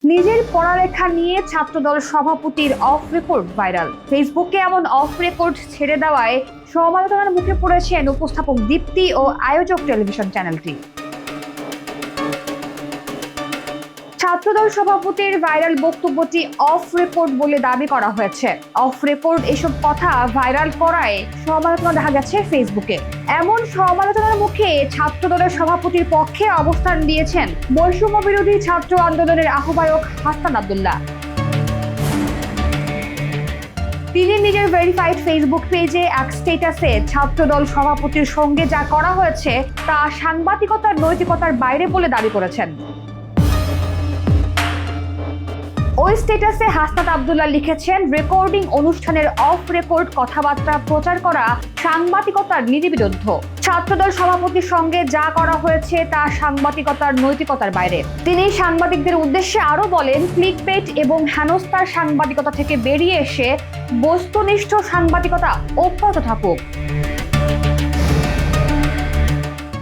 নিজের পড়ালেখা নিয়ে ছাত্রদল সভাপতির অফ রেকর্ড ভাইরাল। ফেসবুকে এমন অফ রেকর্ড ছেড়ে দেওয়ায় সমালোচনার মুখে পড়েছেন উপস্থাপক দীপ্তি ও আয়োজক টেলিভিশন চ্যানেলটি। ছাত্রদল সভাপতির ভাইরাল বক্তব্যটি অফ রেকর্ড বলে দাবি করা হয়েছে। অফ রেকর্ড এসব কথা ভাইরাল করায় সমালোচনা দেখা গেছে ফেসবুকে। এমন সমালোচনার মুখে ছাত্রদলের সভাপতির পক্ষে অবস্থান নিয়েছেন বৈষম্য বিরোধী ছাত্র আন্দোলনের আহ্বায়ক হাসান আব্দুল্লাহ। তিনি নিজের ভেরিফাইড ফেসবুক পেজে এক স্ট্যাটাসে ছাত্রদল সভাপতির সঙ্গে যা করা হয়েছে তা সাংবাদিকতার নৈতিকতার বাইরে বলে দাবি করেছেন। ওই স্ট্যাটাসে হাসনাত আব্দুল্লাহ লিখেছেন, রেকর্ডিং অনুষ্ঠানের অফ রেকর্ড কথাবার্তা প্রচার করা সাংবাদিকতার নীতিবিরুদ্ধ। ছাত্রদল সভাপতির সঙ্গে যা করা হয়েছে তা সাংবাদিকতার নৈতিকতার বাইরে। তিনি সাংবাদিকদের উদ্দেশ্যে আরো বলেন, ক্লিকবেট এবং হেনস্থার সাংবাদিকতা থেকে বেরিয়ে এসে বস্তুনিষ্ঠ সাংবাদিকতা অব্যাহত থাকুক।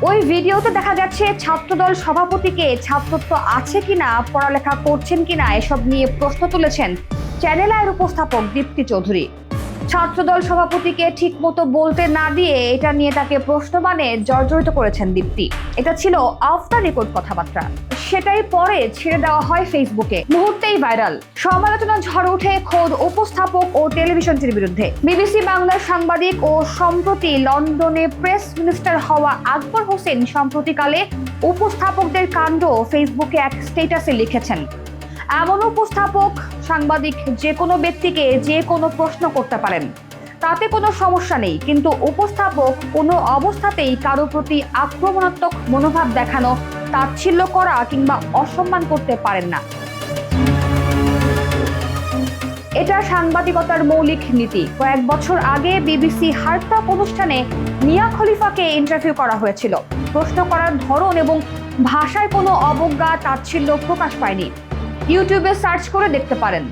ওই ভিডিওতে দেখা যাচ্ছে ছাত্রদল সভাপতিকে ছাত্রত্ব আছে কিনা, পড়ালেখা করছেন কিনা এসব নিয়ে প্রশ্ন তুলেছেন চ্যানেল আয়ের উপস্থাপক দীপ্তি চৌধুরী। ছাত্রদল সভাপতিকে ঠিকমতো বলতে না দিয়ে এটা নিয়ে তাকে প্রশ্নবাণে জর্জরিত করেছেন দীপ্তি। এটা ছিল অফ দ্য রেকর্ড কথাবার্তা, সেটাই পরে ছেড়ে দেওয়া হয় ফেসবুকে, মুহূর্তেই ভাইরাল। সমালোচনা ঝড় ওঠে খোদ উপস্থাপক ও টেলিভিশনটির বিরুদ্ধে। বিবিসি বাংলার সাংবাদিক ও সম্প্রতি লন্ডনে প্রেস মিনিস্টার হওয়া আকবর হোসেন সম্প্রতিকালে উপস্থাপকদের কাণ্ড ফেসবুকে এক স্ট্যাটাসে লিখেছেন, এমন উপস্থাপক সাংবাদিক যে কোনো ব্যক্তিকে যে কোনো প্রশ্ন করতে পারেন, তাতে কোনো সমস্যা নেই, কিন্তু উপস্থাপক কোনো অবস্থাতেই কারো প্রতি আক্রমণাত্মক মনোভাব দেখানো, তাচ্ছিল্য করা কিংবা অসম্মান করতে পারেন না। এটা সাংবাদিকতার মৌলিক নীতি। কয়েক বছর আগে বিবিসি হার্টক অনুষ্ঠানে মিয়া খলিফাকে ইন্টারভিউ করা হয়েছিল। প্রশ্ন করার ধরন এবং ভাষায় কোনো অবজ্ঞা, তাচ্ছিল্য প্রকাশ পায়নি। ইউটিউবে সার্চ করে দেখতে পারেন।